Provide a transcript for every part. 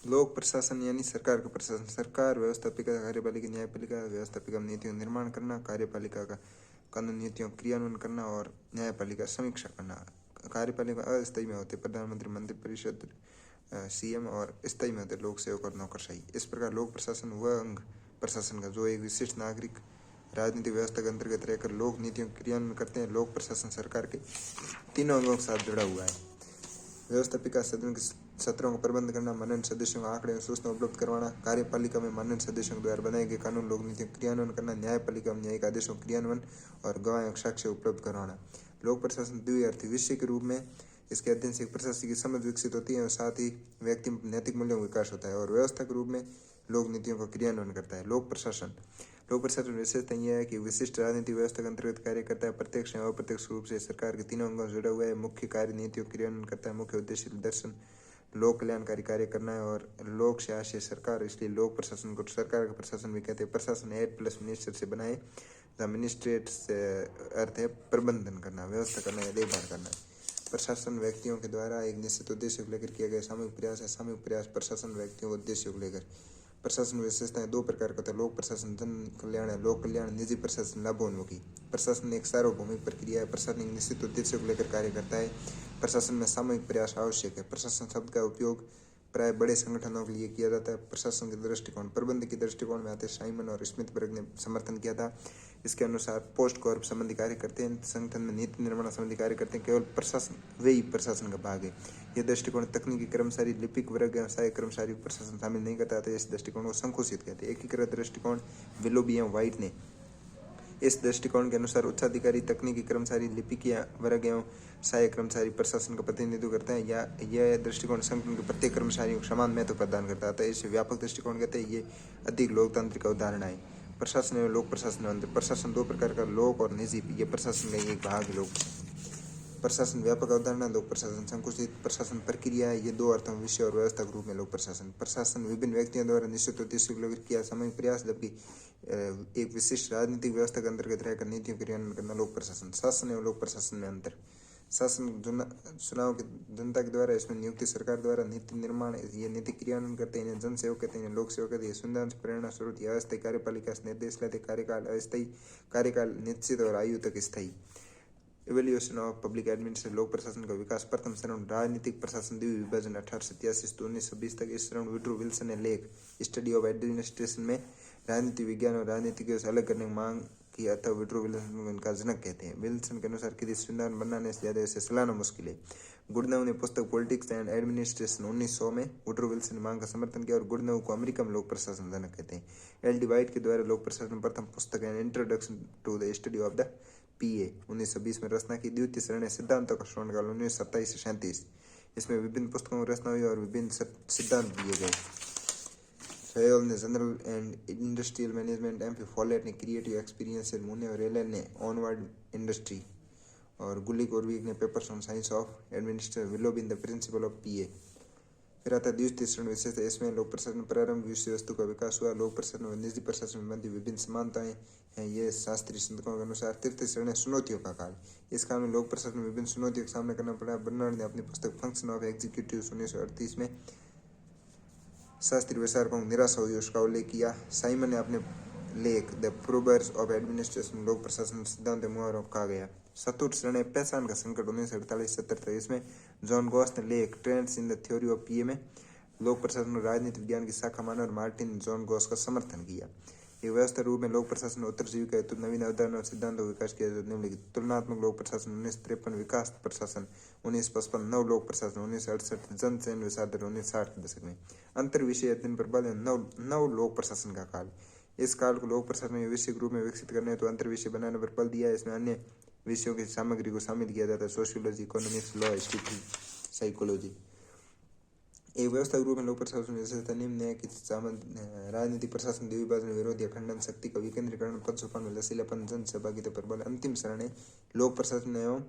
लोक प्रशासन यानी सरकार का प्रशासन। सरकार व्यवस्थापिका, कार्यपालिका, न्यायपालिका। व्यवस्थापिका में नीतियों निर्माण करना, कार्यपालिका का कानून नीतियों क्रियान्वयन करना और न्यायपालिका समीक्षा करना। कार्यपालिका अस्थायी में होते प्रधानमंत्री, मंत्रिपरिषद, सीएम, और स्थायी में होते लोक सेवक और नौकरशाही। इस प्रकार लोक प्रशासन वह अंग प्रशासन का जो एक विशिष्ट नागरिक राजनीतिक व्यवस्था के अंतर्गत रहकर लोक नीतियों क्रियान्वयन करते हैं। लोक प्रशासन सरकार के तीनों अंगों के साथ जुड़ा हुआ है। व्यवस्थापिका सदन के सत्रों का प्रबंध करना, माननीय सदस्यों को आंकड़े और सूचना उपलब्ध करवाना। कार्यपालिका में माननीय सदस्यों द्वारा बनाए गए कानून लोक नीतियों क्रियान्वयन करना। न्यायपालिका में न्यायिक आदेशों क्रियान्वयन और गवाह और साक्ष्य उपलब्ध करवाना। लोक प्रशासन द्विअर्थी विषय के रूप में इसके अध्ययन से एक प्रशासन की समझ विकसित होती है और साथ ही व्यक्ति में नैतिक मूल्यों का विकास होता है। और व्यवस्था के रूप में लोक नीतियों का क्रियान्वयन करता है। लोक प्रशासन विशेषता यह है कि विशिष्ट राजनीतिक व्यवस्था के अंतर्गत कार्य करता है। प्रत्यक्ष एवं अप्रत्यक्ष रूप से सरकार के तीनों अंगों से जुड़ा हुआ है। मुख्य कार्य नीतियों क्रियान्वयन करता है। मुख्य उद्देश्य दर्शन लोक कल्याणकारी कार्य करना है और लोक से आशय सरकार, इसलिए लोक प्रशासन को सरकार का प्रशासन भी कहते हैं। प्रशासन एड प्लस मिनिस्टर से बनाए। एडमिनिस्ट्रेट से अर्थ है प्रबंधन करना, व्यवस्था करना या देखभाल करना। प्रशासन व्यक्तियों के द्वारा एक निश्चित उद्देश्य को लेकर किया गया सामूहिक प्रयास है। सामूहिक प्रयास प्रशासन व्यक्तियों के उद्देश्य को लेकर। प्रशासन विशेषताएं दो प्रकार का होता है। लोक प्रशासन जन कल्याण है, लोक कल्याण। निजी प्रशासन लाभोन्मुखी। प्रशासन एक सार्वभौमिक प्रक्रिया है। प्रशासन एक निश्चित उद्देश्य को लेकर कार्य करता है। प्रशासन में सामूहिक प्रयास आवश्यक है। प्रशासन शब्द का उपयोग प्राय बड़े संगठनों के लिए किया जाता है। प्रशासन के दृष्टिकोण प्रबंध के दृष्टिकोण में आते साइमन और स्मिथबर्ग ने समर्थन किया था। इसके अनुसार पोस्ट कॉर्प संबंधी कार्य करते हैं, संगठन में नीति निर्माण संबंधी कार्य करते हैं। केवल प्रशासन वही प्रशासन का भाग है। यह दृष्टिकोण तकनीकी कर्मचारी, लिपिक वर्ग या सहायक कर्मचारी प्रशासन शामिल नहीं करता था। इस दृष्टिकोण को संकुचित कहते हैं। एकीकृत दृष्टिकोण विलोबी एवं व्हाइट ने इस दृष्टिकोण के अनुसार उच्चाधिकारी, तकनीकी कर्मचारी, लिपिक या वर्ग एवं सहायक कर्मचारी प्रशासन का प्रतिनिधित्व करते हैं। या यह दृष्टिकोण संगठन के प्रत्येक कर्मचारियों को समान महत्व प्रदान करता है। इसे व्यापक दृष्टिकोण कहते हैं। ये अधिक लोकतांत्रिक का उदाहरण है। प्रशासन एवं लोक प्रशासन अंतर। प्रशासन दो प्रकार का, लोक और निजी। ये प्रशासन का एक भाग है। लोक प्रशासन व्यापक अवधारणा, लोक प्रशासन संकुचित। प्रशासन प्रक्रिया है। ये दो अर्थों में विषय और व्यवस्था के रूप में लोक प्रशासन। प्रशासन विभिन्न व्यक्तियों द्वारा निश्चित उद्देश्य को लेकर किया सामूहिक प्रयास, जबकि एक विशिष्ट राजनीतिक व्यवस्था के अंतर्गत रहकर नीतियों क्रियान्वयन करना लोक प्रशासन। शासन एवं लोक प्रशासन में अंतर। शासन चुनाव की जनता के द्वारा, इसमें नियुक्ति सरकार द्वारा। नीति निर्माण, ये नीति क्रियान्वयन करते हैं। जन सेवक कहते हैं, लोक सेवक कहते हैं। सुविधा प्रेरणा स्रोत। अस्थायी कार्यपालिका से निर्देश लेते। कार्यकाल अस्थायी, कार्यकाल निश्चित और आयु तक स्थायी। Evaluation of public administration. लोक प्रशासन का विकास। प्रथम चरण राजनीतिक प्रशासन द्विविभाजन 1887 से 1926 तक। इस चरण वुड्रो विल्सन ने लेख स्टडी ऑफ एडमिनिस्ट्रेशन में राजनीति विज्ञान और राजनीतिज्ञों से अलग करने की मांग की, अतः वुड्रो विल्सन को इनका जनक कहते हैं। विल्सन के अनुसार किसी संविधान बनाने से ज्यादा इसे चलाना मुश्किल है। गुडनव ने पुस्तक पॉलिटिक्स एंड एडमिनिस्ट्रेशन 1900 में वुड्रो विल्सन ने मांग का समर्थन किया और गुडनव को अमेरिका में लोक प्रशासन जनक कहते हैं। एल डी वाइट के द्वारा लोक प्रशासन प्रथम पुस्तक है introduction to the study of the PA 1920 में रचना की। द्वितीय चरण सिद्धांतों का श्रवणकाल 1927 से 37। इसमें विभिन्न पुस्तकों की रचना हुई और विभिन्न सिद्धांत दिए गए। फेयल ने general and industrial management, M P Follett ने क्रिएटिव एक्सपीरियंस, मुने और एलन ने ऑनवर्ड इंडस्ट्री और गुलिक और वीक ने papers on science of administration, Willoughby in the principle of PA. फिर आता है द्वितीय चरण विशेष। इसमें लोक प्रशासन प्रारंभ विषय वस्तु का विकास हुआ। लोक प्रशासन और निजी प्रशासन संबंधी विभिन्न समानताएं हैं, ये शास्त्रीय चिंतकों के अनुसार। तृतीय चरण चुनौतियों का काल। इस काल में लोक प्रशासन में विभिन्न चुनौतियों का सामना करना पड़ा। बर्नार्ड ने अपनी पुस्तक फंक्शन ऑफ एग्जीक्यूटिव 1938 में शास्त्रीय विचारकों को निराशा हुई, उसका उल्लेख किया। साइमन ने अपने लेख द प्रोबर्स ऑफ एडमिनिस्ट्रेशन लोक प्रशासन सिद्धांत मुहावरों कहा गया। चतुर्थ चरण पहचान का संकट 1948-70। इसमें जॉन गॉस ने लेख trends in the theory of PA में लोक प्रशासन और राजनीति विज्ञान की शाखा माना और मार्टिन जॉन गॉस का समर्थन किया। एक व्यवस्था रूप में लोक प्रशासन उत्तर जीविका हेतु नवीन अवधारणा और सिद्धांतों का विकास किया। निम्नलिखित तुलनात्मक लोक प्रशासन 1953, विकास प्रशासन 1955, नव लोक प्रशासन 1968, जन चयन विचारधारा 1960 के दशक में। अंतर विषय अध्ययन पर बल। नव लोक प्रशासन का काल। इस काल को लोक प्रशासन में विषय के रूप में विकसित करने हेतु अंतर विषय बनाने पर बल दिया है। इसमें अन्य विषयों की सामग्री को शामिल किया जाता है, sociology, economics, law, history, psychology. एक व्यवस्था के रूप में लोक प्रशासन विशेषता निम्न है कि राजनीतिक प्रशासन द्विभाजन, विरोध या खंडन, शक्ति का विकेंद्रीकरण, पद सोपान, लचीलापन, जन सहभागिता पर बल। अंतिम चरण है लोक प्रशासन एवं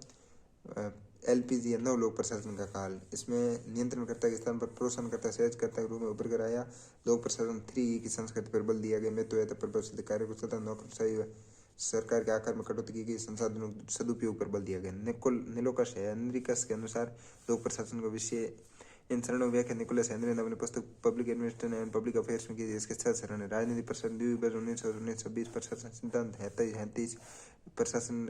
एलपीजी या नव लोक प्रशासन का काल। इसमें नियंत्रणकर्ता के स्थान पर प्रोत्साहनकर्ता, सहजकर्ता के रूप में उभर कर आया। लोक प्रशासन 3E की संस्कृति पर बल दिया गया। महत्व प्रभावशाली कार्य कुशलता, नौकरशाही, सरकार के आकार में कटौती की गई, संसाधनों सदुपयोग पर बल दिया गया। निलोकस है एनरिकस के अनुसार लोक प्रशासन का विषय इन चरणों व्याख्या निकोलस हेनरी ने अपनी पुस्तक public administration and public affairs में की। इसके 6 चरण है। राजनीति प्रशासन 1926 प्रशासन सिद्धांत 37 प्रशासन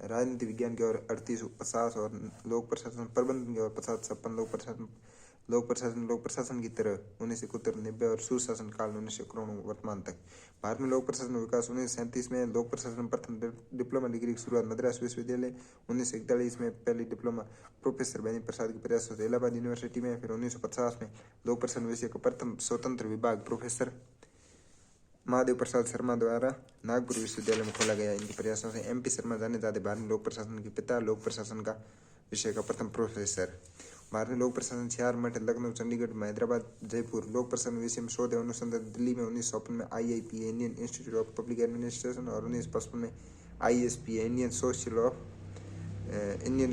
राजनीति विज्ञान की ओर 3850 और लोक प्रशासन प्रबंधन की ओर 50-56 लोक प्रशासन की तरह 1971-90 और सुशासन काल 1991 वर्तमान तक। भारत में लोक प्रशासन विकास 1937 में लोक प्रशासन प्रथम डिप्लोमा डिग्री की शुरुआत मद्रास विश्वविद्यालय 1941 में पहली डिप्लोमा प्रोफेसर बेनी प्रसाद के प्रयासों से इलाहाबाद यूनिवर्सिटी में, फिर 1950 में लोक प्रशासन विषय का प्रथम स्वतंत्र विभाग प्रोफेसर महादेव प्रसाद शर्मा द्वारा नागपुर विश्वविद्यालय में खोला गया। इनके प्रयासों से MP शर्मा जाने जाते भारत में लोक प्रशासन के पिता, लोक प्रशासन का विषय का प्रथम प्रोफेसर। भारत में लोक प्रशासन 4 मठ लखनऊ, चंडीगढ़, हैदराबाद, जयपुर। लोक प्रशासन विषय में शोध एवं अनुसंधान दिल्ली में 1954 में IIPA Indian institute of public administration और 1955 में ISPA Indian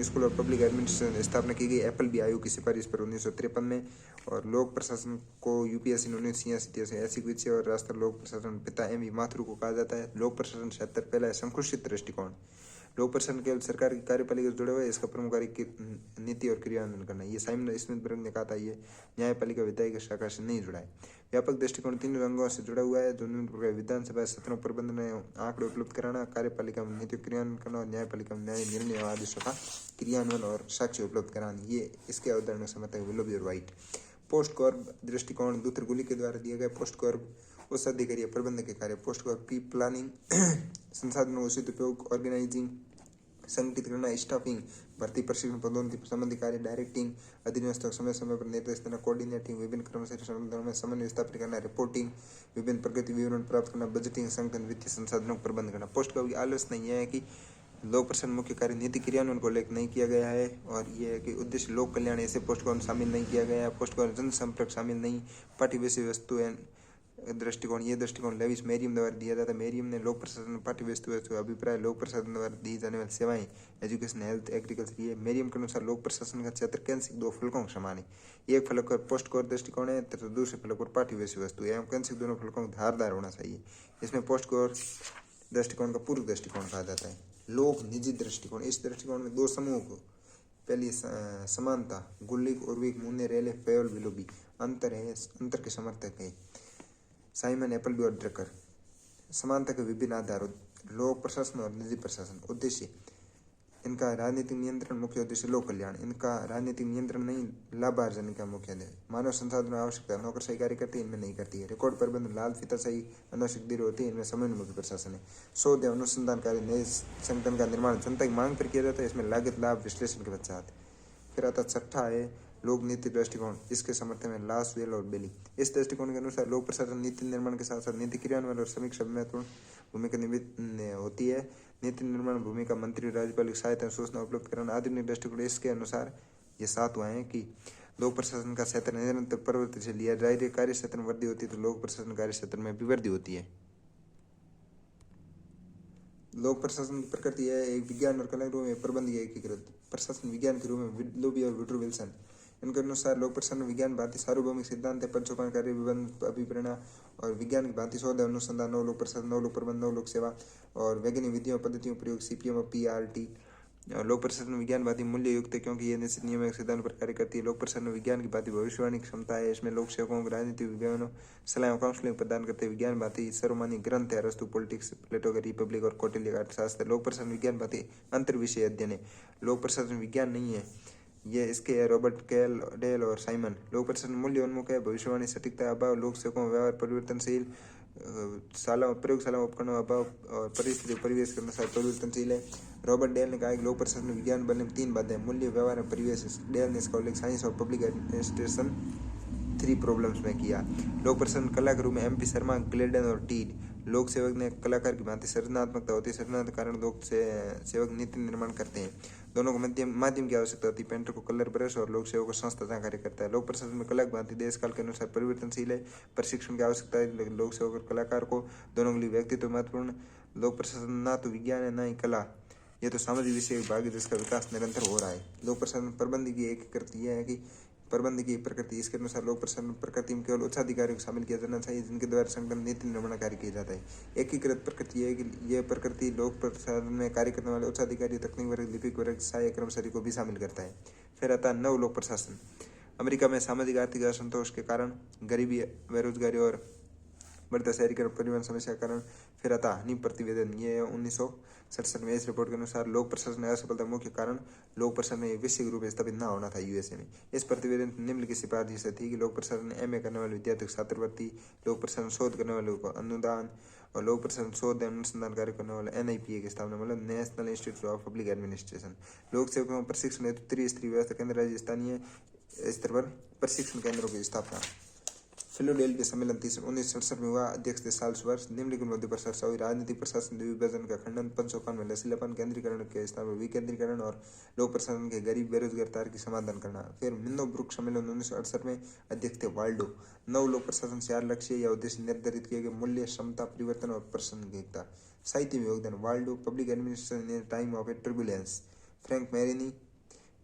school of public administration स्थापना की गई। एप्पल आयोग की सिफारिश पर 1953 में। और लोक प्रशासन को UPSC ने 1986 से ऐसी विषय और राष्ट्रीय लोक प्रशासन पिता MV माथुर को कहा जाता है। लोक प्रशासन 76 पहला है संकुचित दृष्टिकोण। लोक प्रशासन केवल सरकार की कार्यपालिका से जुड़े हुए, इसका प्रमुख कार्य नीति और क्रियान्वयन करना। ये साइमन स्मिथबर्ग ने कहा था, ये न्यायपालिका विधायिका शाखा से नहीं जुड़ा है। व्यापक दृष्टिकोण 3 रंगों से जुड़ा हुआ है जो निम्न प्रकार विधानसभा सत्रों प्रबंधन आंकड़े उपलब्ध कराना, कार्यपालिका में नीति क्रियान्वयन करना और न्यायपालिका में न्याय निर्णय आदेशों का क्रियान्वयन और साक्ष्य उपलब्ध कराना। ये इसके अवधारणा समर्थक विलोबी और व्हाइट। पोस्ट कॉर्प दृष्टिकोण लूथर गुली के द्वारा दिया गया। पोस्ट कॉर्प उस अधिकारी प्रबंधक के कार्य। पोस्ट कॉर्प की प्लानिंग संसाधनों उचित उपयोग, ऑर्गेनाइजिंग संगठित करना, स्टाफिंग, भर्ती, प्रशिक्षण, पदोन्नति संबंधी कार्य, डायरेक्टिंग, अधीनस्थों समय समय पर निर्देश देना, कोऑर्डिनेटिंग, विभिन्न कर्मचारी संगठनों में समन्वय स्थापित करना, रिपोर्टिंग, विभिन्न प्रगति विवरण प्राप्त करना, बजटिंग, संगठन वित्तीय संसाधनों का प्रबंध करना। पोस्ट की आलोचना यह है कि लोक प्रशासन मुख्य कार्य नीति क्रियान्वयन को लेकर नहीं किया गया है और यह है कि उद्देश्य लोक कल्याण, ऐसे पोस्ट को शामिल नहीं किया गया है। पोस्ट को जनसंपर्क शामिल नहीं। पाठ्य विषय वस्तु दृष्टिकोण, ये दृष्टिकोण लेविस मेरियम द्वारा दिया जाता है। मेरियम ने लोक प्रशासन पाठ्य वस्तु अभिप्राय, लोक प्रशासन द्वारा दी जाने वाली सेवाएं, एजुकेशन, हेल्थ, एग्रीकल्चर। ये मेरियम के अनुसार लोक प्रशासन का क्षेत्र कैंसिक 2 फलकों के समान है। एक फलक पर पोस्ट कोर दृष्टिकोण है तथा दूसरे फलक पर पाठ्य विषय वस्तु एवं कैंसिक दोनों फलकों धारदार होना चाहिए। इसमें पोस्ट कोर दृष्टिकोण का पूर्व दृष्टिकोण कहा जाता है। लोक निजी दृष्टिकोण, इस दृष्टिकोण में 2 समूह को, पहली समानता, गुल्लिक, उर्विक, मुन्ने, रेले, फेयोल, विलोबी। अंतर है, अंतर के समर्थक है साइमन, एप्पल और ड्रकर। समानता के विभिन्न आधार, लोक प्रशासन और निजी प्रशासन। उद्देश्य इनका राजनीतिक नियंत्रण, मुख्य उद्देश्य लोक कल्याण। इनका राजनीतिक नियंत्रण नहीं, लाभार्जन का मुख्य है। मानव संसाधन आवश्यकता, नौकरशाही कार्य करती है, इनमें नहीं करती है। रिकॉर्ड प्रबंधन, लाल फीताशाही, अनावश्यक देरी होती है, इनमें समन्वय प्रशासन है। शोध एवं अनुसंधान कार्य, नए संगठन का निर्माण जनता की मांग पर किया जाता है, इसमें लागत लाभ विश्लेषण के पश्चात। फिर आता 6ठा है लोक नीति दृष्टिकोण, इसके समर्थन में लास, वेल और बेली। इस दृष्टिकोण के अनुसार लोक प्रशासन नीति निर्माण के साथ साथ नीति क्रियान्वयन और समीक्षा में महत्वपूर्ण भूमिका निभाती होती है। नीति निर्माण भूमिका मंत्री, राज्यपाल की सहायता, सूचना उपलब्ध कराना। आधुनिक दृष्टिकोण इसके अनुसार ये 7 हुए हैं कि लोक प्रशासन का क्षेत्र निरंतर परिवर्तनशील लिया जाए। कार्य क्षेत्र में वृद्धि होती है तो लोक प्रशासन कार्य क्षेत्र में भी वृद्धि होती है। लोक प्रशासन की प्रकृति है एक विज्ञान और कला के रूप में प्रबंधीय एकीकृत प्रशासन विज्ञान के रूप में विलोबी और वुड्रो विल्सन। इनके अनुसार लोक प्रशासन विज्ञान भांति सार्वभौमिक सिद्धांत है, पंचोपान कार्य, विबंध, अभिप्रेरणा और विज्ञान की भांति शोध अनुसंधान, नौ लोक प्रशासन, नौ लोक प्रबंध, नौ लोक सेवा और वैज्ञानिक विधियों पद्धतियों प्रयोग, CPM और PRT। लोक प्रशासन विज्ञान भांति मूल्य युक्त है क्योंकि ये निश्चित नियम सिद्धांत पर कार्य करती है। लोक प्रशासन विज्ञान की भांति भविष्यवाणी क्षमता है, इसमें लोक सेवकों को राजनीतिक विज्ञानों सलाह और काउंसलिंग प्रदान करते हैं। विज्ञान भांति सर्वमान्य ग्रंथ है, अरस्तु पॉलिटिक्स, प्लेटो का रिपब्लिक और कौटिल्य का अर्थशास्त्र। लोक प्रशासन विज्ञान भांति अंतर विषय अध्ययन है। लोक प्रशासन विज्ञान नहीं है, ये इसके है रॉबर्ट कैल, डेल और साइमन। लोक प्रशासन मूल्य उन्मुख है, भविष्यवाणी सटीकता अभाव, लोक सेवकों व्यवहार परिवर्तनशील, प्रयोगशाला उपकरणों अभाव और परिस्थिति परिवेश के अनुसार परिवर्तनशील है। रॉबर्ट डेल ने कहा कि लोक प्रशासन विज्ञान बनने में 3 बातें, मूल्य, व्यवहार और परिवेश। डेल ने इसका उल्लेख साइंस और पब्लिक एडमिनिस्ट्रेशन 3 प्रॉब्लम्स में किया। लोक प्रशासन कला के रूप में MP शर्मा, ग्लेडन और टीड। लोक सेवक ने कलाकार की भांति सृजनात्मकता होती है, सृजनात्मक कारण लोक सेवक नीति निर्माण करते हैं। दोनों को माध्यम की आवश्यकता होती है, पेंटर को कलर ब्रश और लोक सेवक को संस्था कार्य करता है। लोक प्रशासन में कला की भांति देश काल के अनुसार परिवर्तनशील है, प्रशिक्षण की आवश्यकता है लोक सेवक और कलाकार को, दोनों के लिए व्यक्तित्व महत्वपूर्ण। लोक प्रशासन ना तो विज्ञान है ना ही कला, यह तो सामाजिक विषय भाग है जिसका विकास निरंतर हो रहा है। लोक प्रशासन प्रबंध की एक कृति यह है कि प्रबंध की प्रकृति, इसके अनुसार लोक प्रशासन प्रकृति में केवल उच्च अधिकारियों को शामिल किया जाना चाहिए जिनके द्वारा संगठन नीति निर्माण कार्य किया जाता है। एकीकृत प्रकृति है कि यह प्रकृति लोक प्रशासन में कार्य करने वाले उच्च अधिकारी, तकनीक वर्ग, लिपिक वर्ग, सहायक कर्मचारी को भी शामिल करता है। फिर आता है नव लोक प्रशासन। अमेरिका में सामाजिक आर्थिक असंतोष के कारण, गरीबी, बेरोजगारी और बढ़ता शहरीकरण, परिवहन समस्या के कारण फिर आता हानि प्रतिवेदन। ये 1967 में इस रिपोर्ट के अनुसार लोक प्रशासन असफलता मुख्य कारण लोक प्रशासन में वैश्विक रूप से स्थापित न होना था यूएसए में। इस प्रतिवेदन निम्नलिखित सिफारिश थी कि लोक प्रशासन एमए करने वाले विद्यार्थियों को छात्रवृत्ति, लोक प्रशासन शोध करने वालों को अनुदान और लोक प्रशासन शोध एवं अनुसंधान कार्य करने वाले एनआईपीए की स्थापना, मतलब national institute of public administration. लोक सेवकों प्रशिक्षण हेतु त्रिस्तरीय व्यवस्था, केंद्र, राज्य, स्थानीय स्तर पर प्रशिक्षण केंद्रों की स्थापना। फिलाडेल्फिया सम्मेलन 1967 में हुआ। अध्यक्ष थे चार्ल्स वुड्स। निम्नलिखित मुद्दों पर चर्चा हुई। राजनीतिक प्रशासन विभाजन का खंडन, पद सोपान में लचीलापन, केंद्रीकरण के स्थान पर विकेंद्रीकरण और लोक प्रशासन के गरीब बेरोजगार तार समाधान करना। फिर मिन्नोब्रुक सम्मेलन 1968 में। अध्यक्ष थे वाल्डो। नव लोक प्रशासन 4 लक्ष्य या उद्देश्य निर्धारित किए गए। मूल्य, क्षमता, परिवर्तन और प्रासंगिकता। साहित्य में योगदान। Waldo, public administration in time of a turbulence. Frank Marini,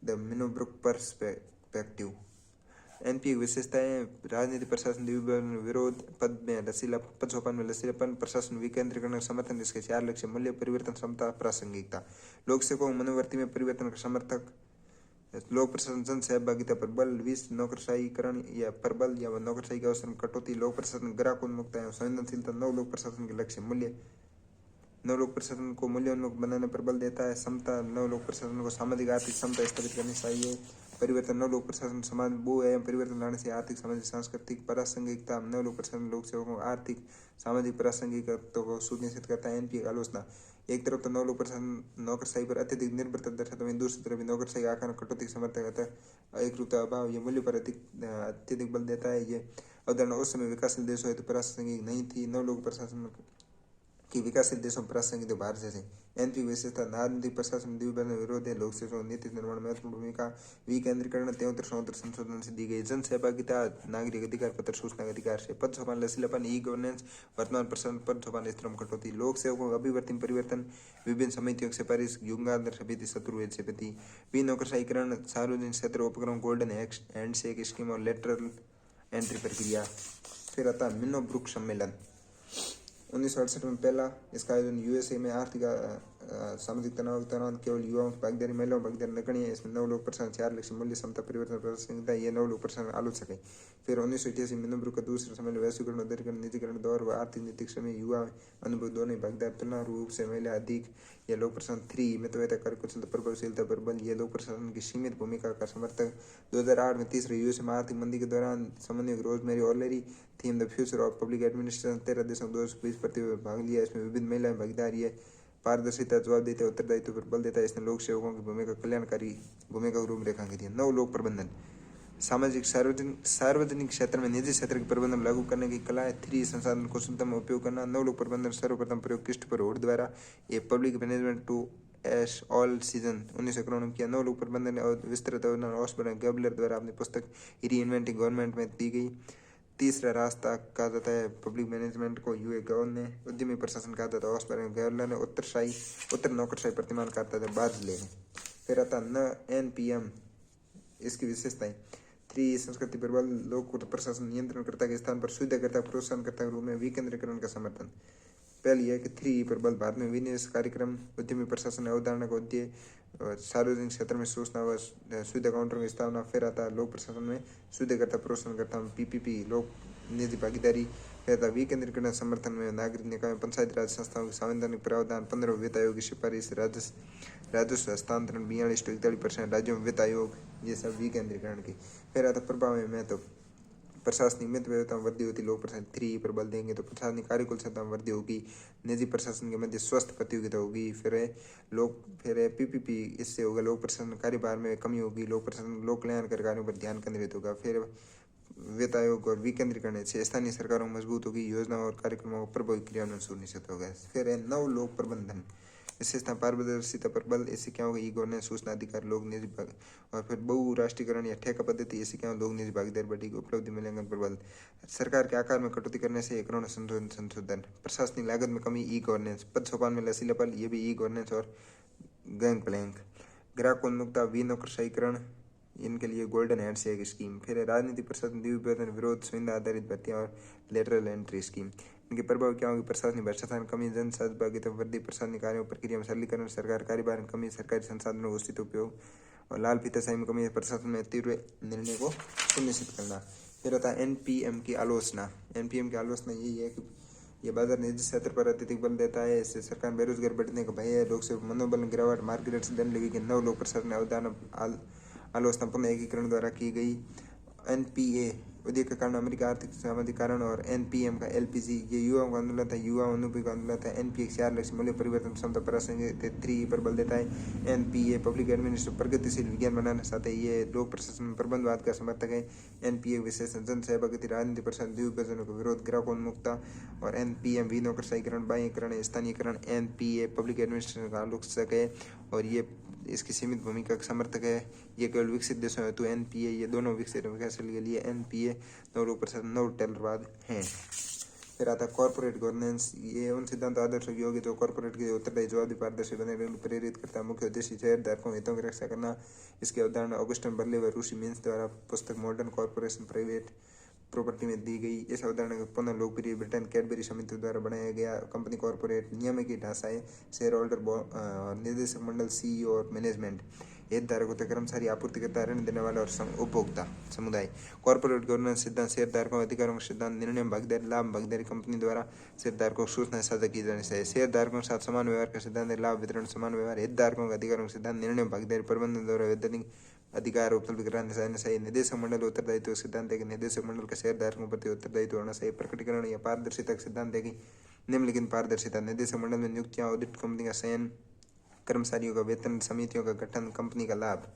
the Minnowbrook perspective. NPA विशेषताएं। राजनीतिक प्रशासन विरोध, पद सोपान में लचीलापन, प्रशासन विकेंद्रीकरण समर्थन, जिसके 4 लक्ष्य। मूल्य, परिवर्तन, क्षमता, प्रासंगिकता। लोक सेवकों मनोवृत्ति में परिवर्तन का समर्थक। लोक प्रशासन जन सहभागिता पर बल, विश्व नौकरशाहीकरण या प्रबल या नौकरशाही के अवसर में कटौती। लोक प्रशासन ग्राहकोन्मुखता एवं संवेदनशीलता। नव लोक प्रशासन के लक्ष्य। मूल्य, नव लोक प्रशासन को मूल्योन्मुख बनाने पर बल देता है। समता, नव लोक प्रशासन को सामाजिक आर्थिक समता स्थापित करनी चाहिए। परिवर्तन, नव लोक प्रशासन समाज बो एवं परिवर्तन लाने से आर्थिक, सामाजिक, सांस्कृतिक। प्रासंगिकता, नव लोक प्रशासन लोक सेवकों को आर्थिक, सामाजिक प्रासंगिकता को सुनिश्चित करता है। एनपीए आलोचना। एक तरफ तो नव लोक प्रशासन नौकरशाही पर अत्यधिक निर्भरता दर्शाता है, दूसरी तरफ नौकरशाही आकार कटौती समर्थक रहता है। एक रूपता अभाव, ये मूल्य पर अत्यधिक बल देता है। ये अवधारणा उस समय विकासशील देशों हेतु प्रासंगिक नहीं थी। नव लोक प्रशासन कि विकासशील देशों में प्रासंगिक तो बाहर जैसे। एनपी विशेषता। राजनीतिक प्रशासन विरोध है। लोक सेवकों नीति निर्माण में महत्वपूर्ण भूमिका। विकेंद्रीकरण 73 संशोधन से दी गई। जन सहभागिता, नागरिक अधिकार पत्र सूचना अधिकार से। पद सोपान लचीलापन, ई गवर्नेंस, वर्तमान प्रशासन पद सोपान स्तर में कटौती। लोक सेवकों अभिवर्ती परिवर्तन, विभिन्न समितियों की सिफारिश, युगांतर समिति, शत्रु समिति। भी नौकरशाहीकरण, सार्वजनिक क्षेत्र उपक्रम, गोल्डन हैंडशेक स्कीम और लेटरल एंट्री प्रक्रिया। फिर आता है मिन्नोब्रुक सम्मेलन 1968 में पहला। इसका आयोजन यूएसए में। आर्थिक सामाजिक तनाव के दौरान केवल युवाओं की भागीदारी, महिलाओं की भागीदारी नगण्य है। इसमें नव लोक प्रशासन 4 लक्ष्य। मूल्य, समता, परिवर्तन, प्रासंगिकता। ये नव लोक प्रशासन आलोचक है। फिर 1988 मिन्नोब्रुक का दूसरा सम्मेलन। वैश्वीकरण, उदारीकरण, निजीकरण दौर व आर्थिक नीतिक समय, युवा अनुभव दोनों भागीदार, तुलना रूप से महिला अधिक। यह लोक प्रशासन 3 मितव्ययता, कार्यकुशलता, प्रभावशीलता पर बल। यह लोक प्रशासन की सीमित भूमिका का समर्थक। 2008 में तीसरे यूएसए में आर्थिक मंदी के दौरान समन्वयक Rosemary O'Leary, theme the future of public administration. 13 देशों 220 प्रतिभाग भाग लिया। इसमें विभिन्न महिलाएं भागीदारी है। पारदर्शिता, जवाबदेहिता, उत्तरदायित्व पर बल देता है। इसने लोक सेवकों की भूमिका कल्याणकारी भूमिका को रूपरेखा की थी। नव लोक प्रबंधन। सामाजिक, सार्वजनिक क्षेत्र में निजी क्षेत्र के प्रबंधन लागू करने की कला है। 3 संसाधन कुशलता में उपयोग करना। नव लोक प्रबंधन सर्वप्रथम प्रयोग क्रिस्टोफर हुड द्वारा ये public management to as all season 1991 में किया। नव लोक प्रबंधन और विस्तृत ऑस्बर्न गैबलर द्वारा अपनी पुस्तक री इन्वेंटिंग गवर्नमेंट में दी गई। तीसरा रास्ता कहा जाता है पब्लिक मैनेजमेंट को यूए गवर्न ने। उद्यमी प्रशासन कहा जाता है ऑस्बर्न गैबलर ने। उत्तर नौकरशाही प्रतिमान कहा जाता है बार्जले ने। फिर आता न एनपीएम। इसकी विशेषताएं। 3 संस्कृति पर बल। लोक प्रशासन नियंत्रणकर्ता के स्थान पर सुविधाकर्ता, प्रोत्साहनकर्ता के रूप में विकेंद्रीकरण का समर्थन। पहली है कि 3 पर बल। भारत में विनिवेश कार्यक्रम, उद्यमी प्रशासन अवधारणा का उद्देश्य, सार्वजनिक क्षेत्र में सूचना व सुविधा काउंटरों की स्थापना। फिर आता है लोक प्रशासन में सुविधाकर्ता, प्रोत्साहनकर्ता में पीपीपी, लोक निधि भागीदारी। फिर आता है विकेंद्रीकरण समर्थन में नागरिक निकाय, पंचायती राज संस्थाओं के संवैधानिक प्रावधान। 15 वित्त आयोग की सिफारिश, राजस्व हस्तांतरण 42 to 41% राज्यों में वित्त आयोग। ये सब विकेंद्रीकरण की। फिर आता प्रभाव में महत्व। प्रशासनिक मितव्ययता में वृद्धि होती। लोक प्रशासन 3 पर बल देंगे तो प्रशासनिक कार्यकुशलता में वृद्धि होगी। निजी प्रशासन के मध्य स्वस्थ प्रतियोगिता होगी। फिर पीपीपी, इससे होगा लोक प्रशासन कार्यभार में कमी होगी। लोक प्रशासन लोक कल्याणकारी कार्यों पर ध्यान केंद्रित होगा। फिर वित्त आयोग और विकेंद्रीकरण से स्थानीय सरकारों में मजबूत होगी। योजना और कार्यक्रमों को प्रभावी क्रियान्वयन सुनिश्चित होगा। फिर है नव लोक प्रबंधन। विशेषता पारदर्शिता पर बल। इससे क्या होगा, ई गवर्नेंस, सूचना अधिकार, लोक निजी भाग। और फिर बहुराष्ट्रीयकरण या ठेका पद्धति। इससे क्या लोक निजी भागीदारी बढ़ेगी। उपलब्धि मूल्यांकन पर बल। सरकार के आकार में कटौती करने से करोड़ संशोधन। प्रशासनिक लागत में कमी, ई गवर्नेंस। पद सोपान में लचीलापन, ये भी ई गवर्नेंस। और गैंग प्लैंक। ग्राहकोन्मुखता, विनौकरशाहीकरण, इनके लिए गोल्डन हैंडशेक स्कीम। फिर राजनीतिक प्रशासन विभेदन, विरोध, सुविधा आधारित भर्तियां और लेटरल एंट्री स्कीम। इनके प्रभाव क्या होंगे, प्रशासनिक भ्रष्टाचार कमी, जन सहभागिता वृद्धि, प्रशासनिक कार्यों प्रक्रिया में सरलीकरण, सरकार कार्यभार में कमी, सरकारी संसाधनों का उचित उपयोग और लाल फीताशाही में कमी, प्रशासन में तीव्र निर्णय को सुनिश्चित करना। फिर आता है एनपीएम की आलोचना। एनपीएम की आलोचना यही है कि ये बाजार निजी क्षेत्र पर अत्यधिक बल देता है, इससे सरकार बेरोजगार बढ़ने का भय है, लोक से मनोबल में गिरावट, मार्केट से देने लगेगी। नव लोक प्रशासन अवधारणा आलोचना पुनः एकीकरण द्वारा की गई। एनपीए उद्योग के कारण, अमेरिका आर्थिक सामाजिक कारण, और एनपीएम का एलपीजी ये युवाओं का आंदोलन था, युवा अनुपयोगी आंदोलन था। एनपीए 4 लक्ष्य मूल्य परिवर्तन क्षमता प्रासंगिक 3 पर बल देता है। एनपीए पब्लिक एडमिनिस्ट्रेशन प्रगतिशील विज्ञान बनाना चाहता है, ये लोक प्रशासन में प्रबंधवाद का समर्थक है। एनपीए विशेषण जन सहभागिता, राजनीति प्रशासन, द्विविभाजन का विरोध, ग्राहकोन्मुखता। और एनपीएम विनोकरशाहीकरण, बाह्यकरण, स्थानीयकरण। एनपीए पब्लिक एडमिनिस्ट्रेशन का आलोचक है और ये इसकी सीमित भूमिका का समर्थक है। ये केवल विकसित देशों हेतु एनपीए, ये दोनों विकसित विकास के लिए एनपीए नव लोक प्रशासन, नव टेलरवाद हैं। फिर आता है कॉर्पोरेट गवर्नेंस। ये उन सिद्धांत आदर्श योग्य जो कॉर्पोरेट के उत्तरदायी, जवाबदेही, पारदर्शी बने रहने प्रेरित करता है। मुख्य उद्देश्य शेयरधारकों हितों की रक्षा करना। इसकी अवधारणा ऑगस्टन बर्ले व रूसी मीन्स द्वारा पुस्तक मॉडर्न कॉर्पोरेशन प्राइवेट प्रॉपर्टी में दी गई। इस अवधारणा का पुनः लोकप्रिय ब्रिटेन कैडबरी समिति द्वारा बनाया गया। कंपनी कॉर्पोरेट नियम की ढांचाएं, शेयर होल्डर, निर्देशक मंडल, सीईओ और मैनेजमेंट, हितधारक होते कर्मचारी, आपूर्तिकर्ता, ऋण देने वाला और उपभोक्ता समुदाय। कॉर्पोरेट गवर्नेंस सिद्धांत शेयरधारकों अधिकारों का सिद्धांत, निर्णय भागीदारी, लाभ भागीदारी, कंपनी द्वारा शेयरधारकों को सूचना साझा की जानी चाहिए। शेयरधारकों के साथ समान व्यवहार का सिद्धांत है, लाभ वितरण, समान व्यवहार। हितधारकों के अधिकारों का सिद्धांत, निर्णय भागीदारी, प्रबंधन द्वारा वैधानिक अधिकार उपलब्ध कराने चाहिए। निदेशक मंडल उत्तरदायित्व सिद्धांत है कि निदेशक मंडल का शेयरधारकों प्रति उत्तरदायित्व होना चाहिए। प्रकटीकरण या पारदर्शिता का सिद्धांत है कि निम्नलिखित पारदर्शिता, निदेशक मंडल में नियुक्तियां, ऑडिट, कंपनी का चयन, कर्मचारियों का वेतन, समितियों का गठन, कंपनी का लाभ।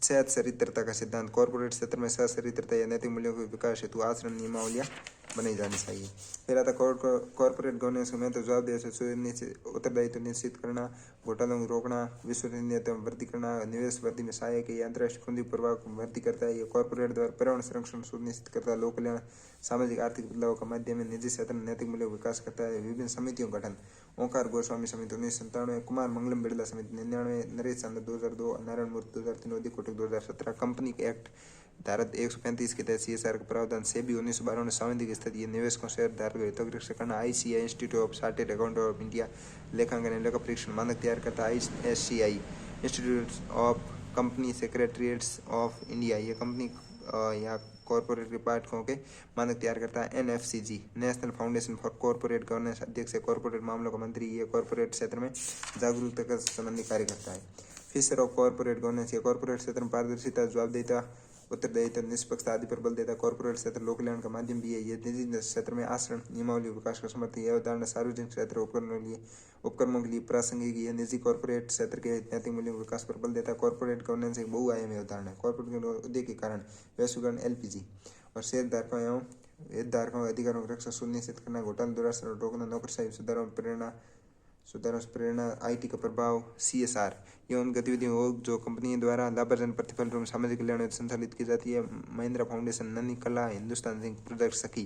सचरित्रता का सिद्धांत, कॉर्पोरेट क्षेत्र में सचरित्रता या नैतिक मूल्यों के विकास हेतु आचरण नियमावलियां बनाई जानी चाहिए। फिर आता कॉर्पोरेट गवर्नेंस में तो जवाबदेही से उत्तरदायित्व निश्चित करना, घोटालों को रोकना, विश्वसनीयता में वृद्धि करना, निवेश वृद्धि में सहायक है, अंतर्राष्ट्रीय पूंजी प्रवाह को वृद्धि करता है। ये कॉर्पोरेट द्वारा पर्यावरण संरक्षण सुनिश्चित करता है, लोक कल्याण, सामाजिक आर्थिक बदलाव का माध्यम में निजी क्षेत्र में नैतिक मूल्यों का विकास करता है। विभिन्न समितियों का गठन, ओंकार गोस्वामी समिति 1997, कुमार मंगलम बिरला समिति 99, नरेश चंद्र 2002, नारायण मूर्ति 2003, उदित कोटक 2017। कंपनी एक्ट धारा 135 के तहत सीएसआर का प्रावधान। सेबी 1912 ने सांविधिक स्थिति निवेशकों, शेयरधारकों हितों की रक्षा करना। ICI institute of chartered accountant of India लेखांकन एवं लेखा परीक्षण मानक तैयार करता है। ISCI institute of company secretariats of India, ये कंपनी या कॉर्पोरेट रिपोर्टों के मानक तैयार करता है। NFCG national foundation for corporate governance, अध्यक्ष है कॉर्पोरेट मामलों का मंत्री, ये कॉर्पोरेट क्षेत्र में जागरूकता का संबंधी कार्य करता है। फिशर ऑफ कॉर्पोरेट गवर्नेंस, ये कॉर्पोरेट क्षेत्र में पारदर्शिता, जवाबदेहिता, उत्तरदायित्व, निष्पक्षता आदि पर बल देता है। कॉर्पोरेट क्षेत्र लोक कल्याण का माध्यम भी है। ये निजी क्षेत्र में आचरण नियमावली विकास का समर्थन। यह अवधारणा सार्वजनिक क्षेत्र उपक्रमों के लिए प्रासंगिक है। निजी कॉर्पोरेट क्षेत्र के नैतिक मूल्यों के विकास पर बल देता है। कॉर्पोरेट गवर्नेंस एक बहुआयामी अवधारणा है। कॉर्पोरेट उद्योग के कारण वैश्वीकरण, एलपीजी और शेयरधारकों एवं हितधारकों के अधिकारों की रक्षा सुनिश्चित करना, घोटाला, दुराचार रोकना, नौकरशाही सुधारों प्रेरणा, आईटी का प्रभाव। सीएसआर ये उन गतिविधियों हो जो कंपनी द्वारा लाभार्जन प्रतिफल रूप सामाजिक कल्याण में संचालित की जाती है। महिंद्रा फाउंडेशन, नन्ही कला, हिंदुस्तान जिंक प्रोजेक्ट सखी।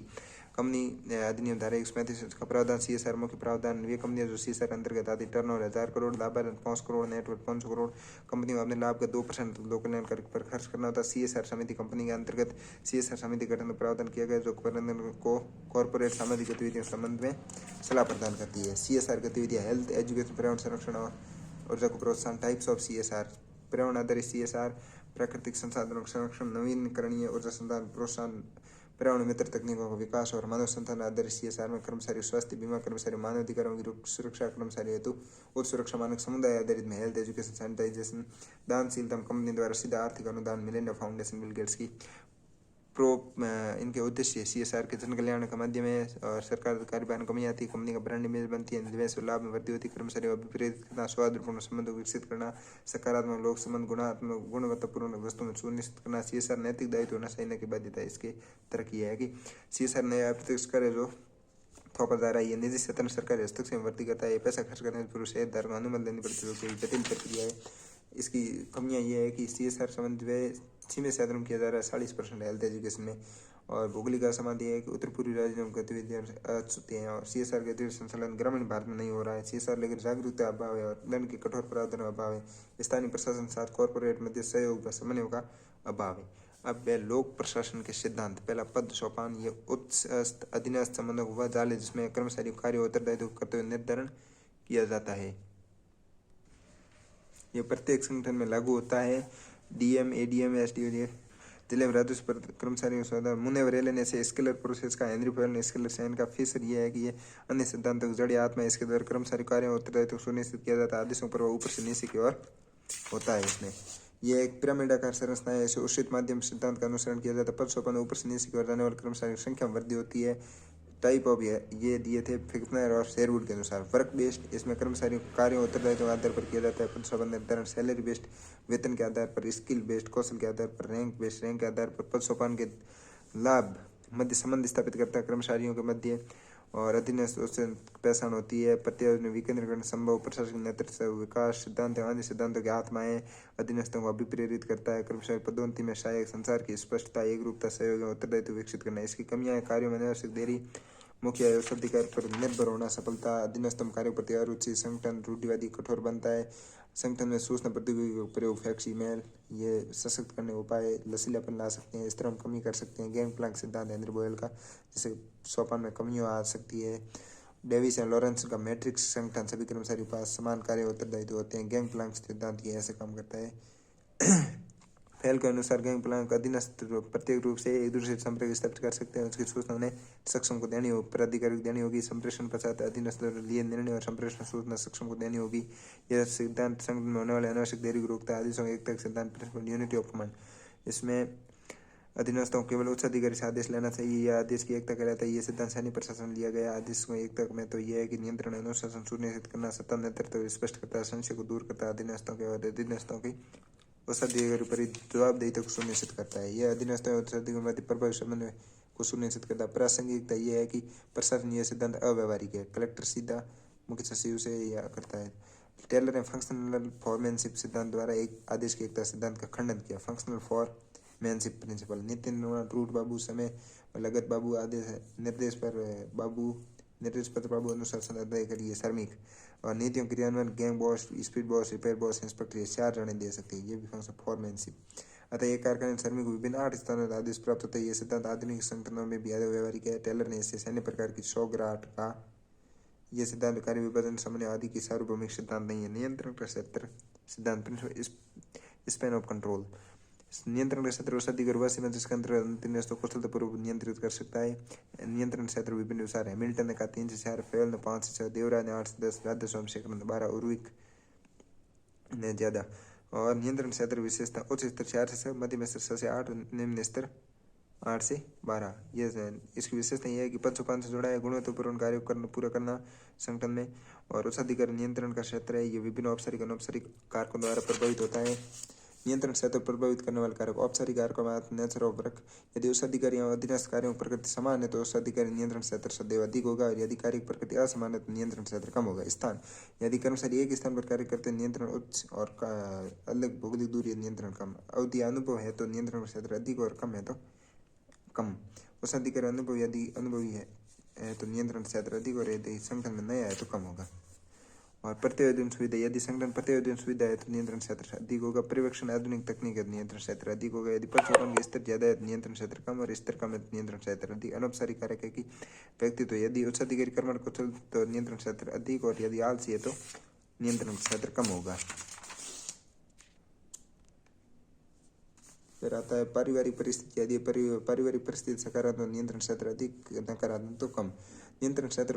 कंपनी अधिनियम धारा 135 का प्रावधान। सीएसआर मुख्य प्रावधान, वे कंपनियां जो सीएसआर अंतर्गत आती, टर्नओवर 1000 करोड़, लाभार्जन 5 करोड़, नेटवर्क 500 करोड़। कंपनी को अपने लाभ का 2% लोक कल्याण पर खर्च करना होता है। सीएसआर समिति कंपनी के अंतर्गत सीएसआर समिति गठन का प्रावधान किया गया जो प्रबंधन को कॉर्पोरेट सामाजिक गतिविधियों के संबंध में सलाह प्रदान करती है। सीएसआर गतिविधियां हेल्थ, एजुकेशन, पर्यावरण संरक्षण और ऊर्जा को प्रोत्साहन। टाइप्स ऑफ सीएसआर, पर्यावरण आधारित सीएसआर, प्राकृतिक संसाधनों का संरक्षण, नवीकरणीय ऊर्जा संसाधन प्रोत्साहन, पर्यावरण मित्र तकनीकों का विकास। और मानव संसाधन आधारित सीएसआर में कर्मचारी स्वास्थ्य बीमा, कर्मचारी मानव अधिकारों की सुरक्षा, कर्मचारी हेतु उच्च सुरक्षा मानक, समुदाय आधारित में हेल्थ, एजुकेशन, सैनिटाइजेशन, दानशीलता, कंपनी द्वारा सीधा आर्थिक अनुदान, मिलेनियम फाउंडेशन, बिल गेट्स की इनके उद्देश्य सीएसआर के जन कल्याण का माध्यम है और सरकार कार्यपालन कमी आती है, कंपनी का ब्रांड इमेज बनती है, निवेश और लाभ में वृद्धि होती है, कर्मचारियों को प्रेरित करना, सौहार्दपूर्ण संबंधों को विकसित करना, सकारात्मक लोक संबंध, गुणवत्तापूर्ण वस्तु में सुनिश्चित करना। सीएसआर नैतिक दायित्व होना चाहिए की बाध्यता है। इसके तरक्की है कि सीएसआर नया अप्रत्यक्ष कर जो थोपा जा रहा है, ये निजी क्षेत्र में सरकारी हस्तक्षेप में वृद्धि करता है। पैसा खर्च करने से पूर्व शेयरधारकों को अनुमति लेनी पड़ती है, जो कि जटिल प्रक्रिया है। इसकी कमियां ये है कि सीएसआर संबंधित व्यय सीमित क्षेत्र में किया जा रहा है 40% हेल्थ एजुकेशन में। और भौगोलिक असमानता है कि उत्तर पूर्वी राज्यों में गतिविधियां अछूती हैं और सीएसआर गतिविधि संचालन ग्रामीण भारत में नहीं हो रहा है। सीएसआर लेकर जागरूकता अभाव है और दंड के कठोर प्रावधान अभाव है। स्थानीय प्रशासन साथ कॉर्पोरेट मध्य सहयोग व समन्वय का अभाव है। अब लोक प्रशासन के सिद्धांत, पहला पद सोपान, ये उच्च अधीनस्थ संबंधों को वह जाल है जिसमें कर्मचारी कार्य उत्तरदायित्व करते हुए निर्धारण किया जाता है। ये प्रत्येक संगठन में लागू होता है डीएम, एडीएम, एसडीएम, जिले में राजस्व कर्मचारियों से मुने रेले ने से स्केलर प्रोसेस का हेनरी फॉयल ने स्केलर साइन का फीचर ये है कि ये अन्य सिद्धांतों की जड़ी आत्मा है। इसके द्वारा कर्मचारी कार्यों और उत्तरदायित्व सुनिश्चित किया जाता है। आदेशों पर ऊपर से नीचे की ओर होता है। इसमें ये एक पिरामिड आकार संरचना है। इसे उचित माध्यम सिद्धांत का अनुसरण किया जाता है। पद सोपान ऊपर से नीचे की ओर जाने वाले कर्मचारियों की संख्या में वृद्धि होती है। टाइप ऑफ ये दिए थे फिक्नर और शेरवुड के अनुसार। वर्क बेस्ड, इसमें कर्मचारियों कार्यों उत्तरदायित्व के आधार पर किया जाता है। पद सोपान निर्धारण सैलरी बेस्ड, वेतन के आधार पर। स्किल बेस्ड, कौशल के आधार पर। रैंक बेस्ड, रैंक के आधार पर। पद सोपान के लाभ मध्य संबंध स्थापित करता है कर्मचारियों के मध्य। और अधीनस्थ उससे पहचान होती है। प्रत्यायोजन, विकेंद्रीकरण, संभव प्रशासनिक नेतृत्व, विकास सिद्धांत एवं अन्य सिद्धांतों की आत्माएं अधीनस्थों को अभिप्रेरित करता है। कर्मचारी पदोन्नति में सहायक, संसार की स्पष्टता, एक रूपता, सहयोग एवं उत्तरदायित्व विकसित करना। इसकी कमियां हैं: कार्यों में अनावश्यक देरी, मुख्य अधिकार पर निर्भर होना, सफलता, अधीनस्थम कार्य प्रति अरुचि, संगठन रूढ़िवादी कठोर बनता है। संगठन में सूचना प्रौद्योगिकी का प्रयोग, फैक्स, ईमेल, ये सशक्त करने उपाय, लचीलापन ला सकते हैं। इस तरह हम कमी कर सकते हैं। गैंग प्लैंक सिद्धांत हेनरी बोयल का, जैसे सोपान में कमियां आ सकती है। डेविस एंड लॉरेंस का मैट्रिक्स संगठन, सभी कर्मचारियों के पास समान कार्य उत्तरदायित्व होते हैं। गैंग प्लैंक सिद्धांत ये ऐसे काम करता है। फेल के अनुसार गैंग प्लैंक अधीनस्थ प्रत्येक रूप से एक दूसरे से संपर्क स्थापित कर सकते हैं। उसकी सूचना उन्हें सक्षम को देनी होगी, प्राधिकारी को देनी होगी। संप्रेषण पश्चात अधीनस्थ लिए निर्णय और संप्रेषण सूचना सक्षम को देनी होगी। यह सिद्धांत संगठन में होने वाले अनावश्यक देरी को रोकता है। आदेशों का एकता सिद्धांत, प्रिंसिपल यूनिटी ऑफ कमांड, इसमें अधीनस्थों को केवल उच्च अधिकारी से आदेश लेना चाहिए। यह आदेश की एकता कहलाता है। ये सिद्धांत सैन्य प्रशासन में लिया गया। आदेश को एकता में तो यह है कि नियंत्रण, अनुशासन सुनिश्चित करना, सत्ता नेतृत्व स्पष्ट करता है, संशय को दूर करता है। अधीनस्थों के और अधीनस्थों की उस अधिकारी पर जवाबदेही को सुनिश्चित करता है। यह अधीनस्थों और अधिकारियों के मध्य प्रभावी समन्वय को सुनिश्चित करता है। प्रासंगिकता यह है कि प्रशासन यह सिद्धांत अव्यवहारिक है। कलेक्टर सीधा मुख्य सचिव से यह करता है। टेलर ने फंक्शनल फॉरमैनशिप सिद्धांत द्वारा एक आदेश की एकता सिद्धांत का खंडन किया। Functional foremanship principle, Nitin root बाबू, समय लगत बाबू, आदेश निर्देश पर बाबू, निर्देश पत्र बाबू, अनुशासन अधिकारी श्रमिक, और नीतियों क्रियान्वयन gang boss, speed boss, repair boss, inspector, ये 4 जने दे सकते हैं। ये भी फंक्शन फॉरमैनशिप। अतः एक कारखाने श्रमिक को विभिन्न 8 स्थानों पर आदेश प्राप्त होता है। ये सिद्धांत आधुनिक संगठनों में भी व्यवहारिक है। टेलर ने इसे सैन्य प्रकार की सौगात का। यह सिद्धांत कार्य विभाजन, समन्वय आदि की सार्वभौमिक सिद्धांत नहीं है। नियंत्रण का क्षेत्र सिद्धांत, स्पैन ऑफ कंट्रोल, नियंत्रण का क्षेत्र उस अधिकार वासी में जिसके अंतर्गत को कुशलतापूर्वक नियंत्रित कर सकता है। नियंत्रण क्षेत्र विभिन्न अनुसार है। हैमिल्टन ने कहा 3 से 4, फेल ने 5 से 6, देवराज ने 8 से 10, राधे सोमशेखर ने 12, उर्विक ने ज्यादा। और नियंत्रण क्षेत्र विशेषता उच्च स्तर 4 से 6, मध्यम स्तर 6 से 8, निम्न स्तर 8 से 12। ये इसकी विशेषता यह है कि पद सोपान से जुड़ा है। गुणवत्तापूर्ण कार्य पूरा करना संगठन में। और उच्च अधिकार नियंत्रण का क्षेत्र है। ये विभिन्न औपचारिक अनौपचारिक कारकों द्वारा प्रभावित होता है। नियंत्रण क्षेत्र प्रभावित करने वाले कारक, औपचारिक कारकों में नेचर ऑफ वर्क, यदि उस अधिकारी या अधीनस्थ कार्यों की प्रकृति समान है तो उस अधिकारी नियंत्रण क्षेत्र सदैव अधिक होगा। और यदि कार्य की प्रकृति असमान है तो नियंत्रण क्षेत्र कम होगा। स्थान, यदि कर्मचारी एक स्थान पर कार्य करते हैं नियंत्रण उच्च और अलग भौगोलिक दूरी नियंत्रण कम। अवधि अनुभव है तो नियंत्रण क्षेत्र अधिक और कम है तो कम। उस अधिकारी अनुभव यदि अनुभवी है तो नियंत्रण क्षेत्र अधिक, और यदि संगठन में नया है तो कम होगा। और प्रत्यायोजन सुविधा, यदि संगठन प्रत्यायोजन सुविधा है तो नियंत्रण क्षेत्र अधिक होगा। पर्यवेक्षण आधुनिक तकनीक है तो नियंत्रण क्षेत्र अधिक होगा। यदि पद स्तर ज्यादा है तो नियंत्रण क्षेत्र कम, और स्तर कम है तो नियंत्रण क्षेत्र अधिक। अनौपचारिक कार्य की व्यक्तित्व, यदि उच्च अधिकारी कर्मठ कुशल तो नियंत्रण क्षेत्र अधिक, और यदि आलसी है तो नियंत्रण क्षेत्र कम होगा। फिर आता है पारिवारिक परिस्थिति, यदि पारिवारिक परिस्थिति सकारात्मक नियंत्रण क्षेत्र अधिक, नकारात्मक तो कम। नियंत्रण क्षेत्र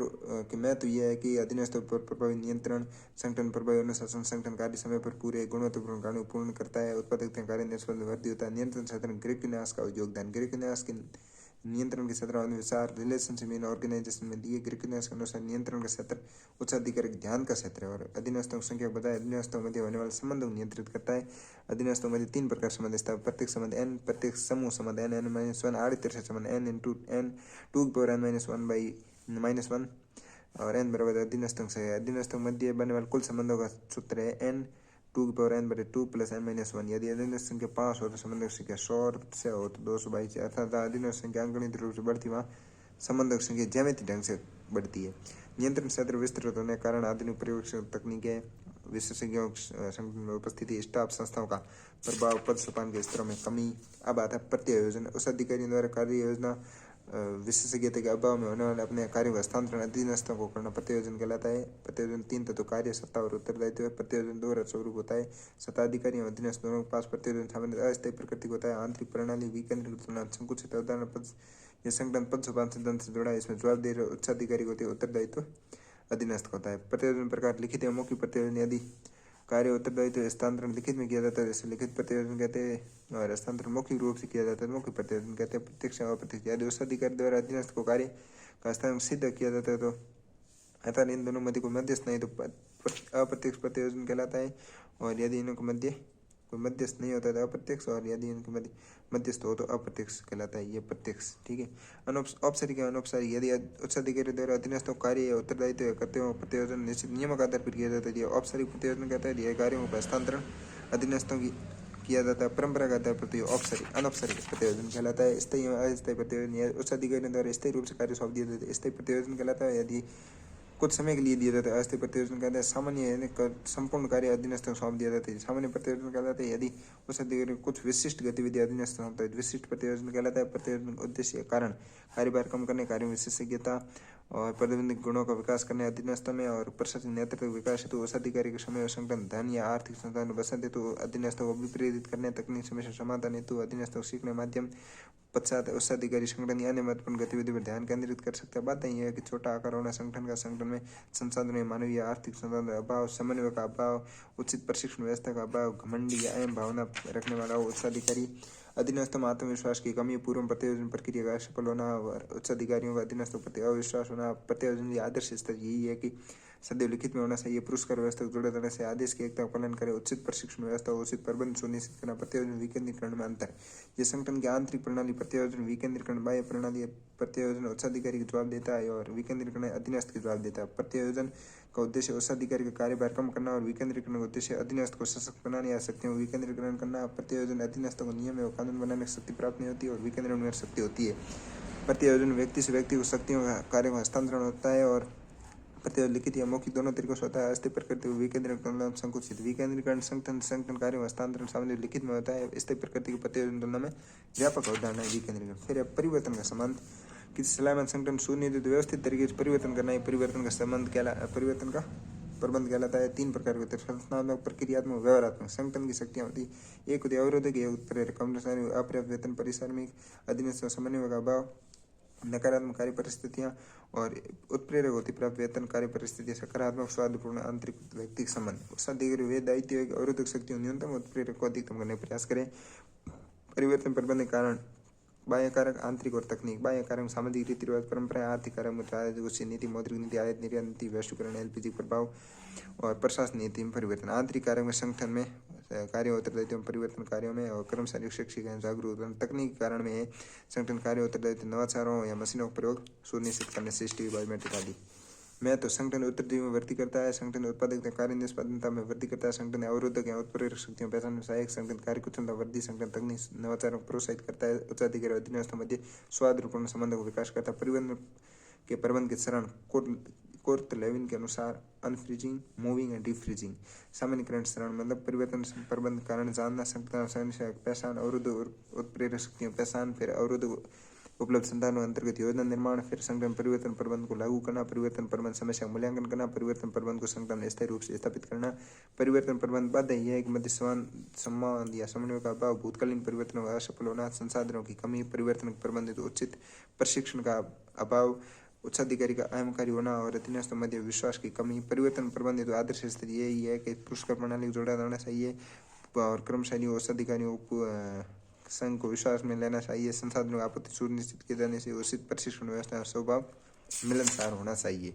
की महत्व यह है कि अधीनस्थों पर प्रभावी नियंत्रण, संगठन प्रभावी अनुशासन, संगठन कार्य समय पर पूरे गुणवत्तापूर्ण कार्य पूर्ण करता है, उत्पादकता कार्य निष्पन्न वृद्धि होता है। नियंत्रण क्षेत्र में गृह विन्यास का योगदान, गृह विन्यास के नियंत्रण के क्षेत्र अनुसार रिलेशनशिप इन ऑर्गेनाइजेशन में दिए गृह विन्यास के अनुसार नियंत्रण का क्षेत्र उच्च अधिकारी ध्यान का क्षेत्र है। और अधीनस्थों की संख्या बताए अधीनस्थों मध्य होने वाले संबंधों को नियंत्रित करता है। अधीनस्थों मध्य 3 प्रकार संबंध स्थापित, प्रत्येक संबंध n, प्रत्येक समूह संबंध n-1, आड़ित्य संबंध n/(2)(n-1) और n बराबर अधीनस्थों से। अधीनस्थों मध्य बनने वाले कुल संबंधों का सूत्र है n(2)(n/2 + n-1। यदि अधीनस्थ संख्या 5 हो तो संबंधों की संख्या 100 से हो तो 222 से, अर्थात अधीनस्थ संख्या अंकगणित रूप से बढ़ती वहाँ संबंधों की संख्या ज्यामितीय ढंग से बढ़ती है। नियंत्रण क्षेत्र विस्तृत होने के कारण आधुनिक पर्यवेक्षण तकनीकें, विशेषज्ञों संगठन में उपस्थिति, स्टाफ संस्थाओं का प्रभाव, पद सोपान के स्तरों में कमी। अब आता है प्रत्यायोजन, उस अधिकारियों द्वारा कार्य योजना विशेषज्ञता के अभाव में होने वाले अपने कार्यों का हस्तांतरण अधीनस्थों को करना प्रत्योजन कहलाता है। प्रत्योजन 3 तत्व कार्य, सत्ता और उत्तरदायित्व है। प्रत्योजन 2 स्वरूप होता है। सत्ताधिकारी और अधीनस्थ दोनों के पास प्रत्योजन सामान्य अस्थायी प्रकृति होता है। आंतरिक प्रणाली विकेंद्रीकृत संकुचित अवधारणा पद, यह संगठन पद सोपान सिद्धांत से जुड़ा है। इसमें जवाबदेही उच्चाधिकारी होती है, उत्तरदायित्व अधीनस्थ होता है। प्रत्योजन प्रकार लिखित एवं मौखिक प्रत्योजन, यदि कार्य उत्तरदायित्व हस्तांतरण लिखित में किया जाता है जैसे लिखित प्रत्योजन कहते हैं, और हस्तांतरण मौखिक रूप से किया जाता है मौखिक प्रत्योजन कहते हैं। प्रत्यक्ष और अप्रत्यक्ष, यदि उस अधिकारी द्वारा अधीनस्थ को कार्य का हस्तांतरण सिद्ध किया जाता है तो अर्थात इन दोनों मध्य को मध्यस्थ नहीं तो अप्रत्यक्ष प्रत्योजन कहलाता है। और यदि इनके मध्य कोई मध्यस्थ नहीं होता है तो अप्रत्यक्ष, और यदि इनके मध्य मध्यस्थ हो तो अप्रत्यक्ष कहलाता है, ये प्रत्यक्ष। ठीक है। औपचारिक या अनौपचारिक, यदि उच्चाधिकारी द्वारा अधीनस्थ कार्य या उत्तरदायित्व करते हो प्रत्योजन निश्चित नियमों के आधार पर किया जाता है, यह औपचारिक प्रत्योजन कहता है। यह कार्यों का हस्तांतरण अधीनस्थों की किया जाता है परंपरा का आधार पर, औपचारिक अनौपचारिक प्रत्योजन कहलाता है। स्थायी अस्थायी प्रत्योजन, यह उच्चाधिकारी द्वारा स्थायी रूप से कार्य सौंप दिया जाता है, स्थायी प्रत्योजन कहलाता है। यदि कुछ समय के लिए दिया जाता है अस्थायी प्रत्योजन कहता है। सामान्य संपूर्ण कार्य अधीनस्थों को सौंप दिया जाता है, सामान्य प्रत्योजन कहलाता है। यदि उस अधिकारी को कुछ विशिष्ट गतिविधि अधीनस्थ सौंपता है, विशिष्ट प्रत्योजन कहलाता है। प्रत्योजन उद्देश्य कारण, कार्यभार कम करने, कार्य विशेषज्ञता और प्रबंधक गुणों का विकास करने अधीनस्थों में, और प्रशासनिक नेतृत्व विकास हेतु उस अधिकारी के समय और संगठन धन या आर्थिक संसाधन बसंत हेतु अधीनस्थों को विप्रेरित करने, तकनीक समस्या समाधान हेतु अधीनस्थों को सीखने माध्यम पश्चात उस अधिकारी संगठन या अन्य महत्वपूर्ण गतिविधि पर ध्यान केंद्रित कर सकता है। बात यह है कि छोटा आकार होना, संगठन में संसाधनों मानवीय आर्थिक संसाधन अभाव, समन्वय का अभाव, उचित प्रशिक्षण व्यवस्था का अभाव, घमंडी या अहम भावना रखने वाला उच्चाधिकारी, अधीनस्थों में आत्मविश्वास की कमी, पूर्व प्रत्योजन प्रक्रिया का असफल होना और उच्चाधिकारियों का अधीनस्थों प्रति अविश्वास होना। प्रत्योजन की आदर्श स्तर यही है कि सदैव लिखित में होना चाहिए, पुरस्कार व्यवस्था को जुड़े रहने से आदेश की एकता का पालन करे, उचित प्रशिक्षण व्यवस्था, उचित प्रबंध सुनिश्चित करना। प्रत्योजन विकेंद्रीकरण में अंतर, ये संगठन की आंतरिक प्रणाली प्रत्योजन विकेंद्रीकरण, बाह्य प्रणाली प्रत्योजन उच्चाधिकारी को जवाब देता है और विकेंद्रीकरण अधीनस्थ को जवाब देता है। प्रत्योजन का उद्देश्य उच्चाधिकारी का कार्यभार कम करना और विकेंद्रीकरण का उद्देश्य अधीनस्थ को सशक्त बनाने या शक्तियों को विकेंद्रीकरण करना। प्रत्योजन अधीनस्थों को नियम एवं कानून बनाने की शक्ति प्राप्त नहीं होती और विकेंद्रीकरण में शक्ति होती है। प्रत्योजन व्यक्ति से व्यक्ति को शक्तियों का कार्यों का हस्तांतरण होता है और प्रत्योजन लिखित या मौखिक दोनों तरीकों से होता है। अस्थायी प्रकृति विकेंद्रीकरण संकुचित, विकेंद्रीकरण संगठन कार्यों का हस्तांतरण सामान्य लिखित में होता है। स्थायी प्रकृति के प्रत्योजन तुलना में व्यापक अवधारणा है विकेंद्रीकरण। फिर परिवर्तन का संबंध, किसी सलामत संगठन सुनियोजित व्यवस्थित तरीके से परिवर्तन करना है परिवर्तन का संबंध परिवर्तन का प्रबंध कहलाता है। 3 प्रकार के होते हैं, संस्थात्मक, प्रक्रियात्मक, व्यवहारात्मक। संगठन की शक्तियाँ होती है, एक होती है अवरोधक, एक उत्प्रेरक, कर्मचारी अपर्याप्त वेतन, परिश्रमिक, अधीनस्थ समन्वय का अभाव, नकारात्मक कार्य परिस्थितियाँ, और उत्प्रेरक होती प्राप्त वेतन, कार्य परिस्थितियाँ, सकारात्मक स्वादपूर्ण आंतरिक व्यक्तिक संबंध। उच्चाधिकारी वे दायित्व है कि अवरोधक शक्तियों न्यूनतम, उत्प्रेरक को अधिकतम करने का प्रयास करें। परिवर्तन प्रबंध के कारण बाह्य कारक, आंतरिक और तकनीक। बाह्य कारक सामाजिक रीति रिवाज परंपराएं, आर्थिक कारक राजकोषीय नीति, मौद्रिक नीति, आयात निर्यात नीति, वैश्वीकरण, एलपीजी प्रभाव और प्रशासन नीति में परिवर्तन। आंतरिक कारक में संगठन में कार्य उत्तरदायित्व परिवर्तन कार्यों में और कर्मचारी शिक्षक जागरूक। तकनीकी कारण में संगठन कार्य उत्तरदायित्व नवाचारों या मशीनों का प्रयोग सुनिश्चित करने, सिस्टम बायोमेट्रिक आदि में। तो संगठन उत्तरजीवी में वृद्धि करता है, संगठन उत्पादकता कार्य निष्पादनता में वृद्धि करता है, संगठन अवरोधक या उत्प्रेरक शक्तियों पहचान में सहायक, संगठन कार्य कुशलता वृद्धि, संगठन तकनीक नवाचारों को प्रोत्साहित करता है, उच्चाधिकारी और अधीनस्थों मध्य स्वादपूर्ण संबंधों को विकास करता है। परिवहन के प्रबंध के चरण कोर्ट लेविन के अनुसार अनफ्रीजिंग, मूविंग एंड डिफ्रीजिंग। सामान्यकरण चरण मतलब परिवर्तन प्रबंध कारण जानना, संगठन पहचान, अवरोध उत्प्रेरक शक्तियों पहचान, फिर अवरोध उपलब्ध संसाधनों अंतर्गत योजना निर्माण, फिर संगठन परिवर्तन प्रबंध को लागू करना, परिवर्तन प्रबंध समस्या मूल्यांकन करना, परिवर्तन प्रबंध को संगठन में स्थायी रूप से स्थापित करना। परिवर्तन प्रबंध बाध्य यह है कि मध्य संबंध या समन्वय का अभाव, भूतकालीन परिवर्तनों का असफल होना, संसाधनों की कमी, परिवर्तन प्रबंधित उचित प्रशिक्षण का अभाव, उच्चाधिकारी का अहमकारी होना और अधीनस्थ मध्य विश्वास की कमी। परिवर्तन प्रबंधित आदर्श स्थिति यही है कि पुरस्कार प्रणाली को जोड़ा जाना चाहिए और कर्मचारियों उच्चाधिकारियों को संघ को विश्वास में लेना चाहिए। संसाधनों की आपूर्ति सुनिश्चित किए जाने से उचित प्रशिक्षण व्यवस्था स्वभाव मिलनसार होना चाहिए।